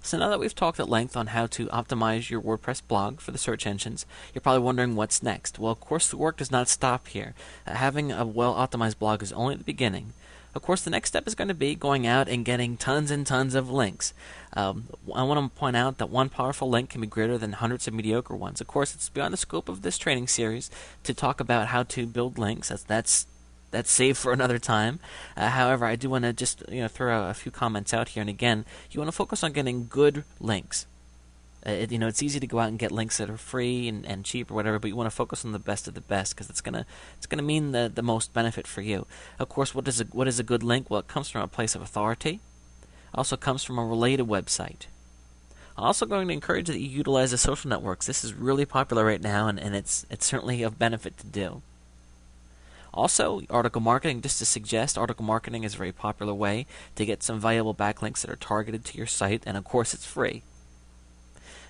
So now that we've talked at length on how to optimize your WordPress blog for the search engines, you're probably wondering what's next. Well, of course, the work does not stop here. Having a well-optimized blog is only the beginning. Of course, the next step is going to be going out and getting tons and tons of links. I want to point out that one powerful link can be greater than hundreds of mediocre ones. Of course, it's beyond the scope of this training series to talk about how to build links. That's saved for another time. However, I do want to just throw a few comments out here. And again, you want to focus on getting good links. It's easy to go out and get links that are free and cheap or whatever, but you want to focus on the best of the best because it's gonna mean the most benefit for you. Of course, what is a good link? Well, it comes from a place of authority. Also comes from a related website. I'm also going to encourage that you utilize the social networks. This is really popular right now, and it's certainly of benefit to do. Also, article marketing, just to suggest, article marketing is a very popular way to get some valuable backlinks that are targeted to your site, and of course it's free.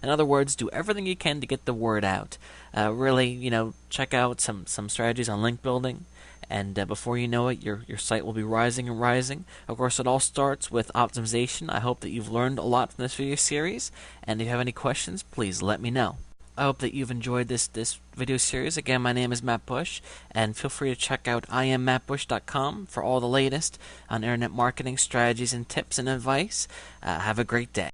In other words, do everything you can to get the word out. Really, check out some strategies on link building, and before you know it, your site will be rising and rising. Of course, it all starts with optimization. I hope that you've learned a lot from this video series, and if you have any questions, please let me know. I hope that you've enjoyed this video series. Again, my name is Matt Bush, and feel free to check out IamMattBush.com for all the latest on internet marketing strategies and tips and advice. Have a great day.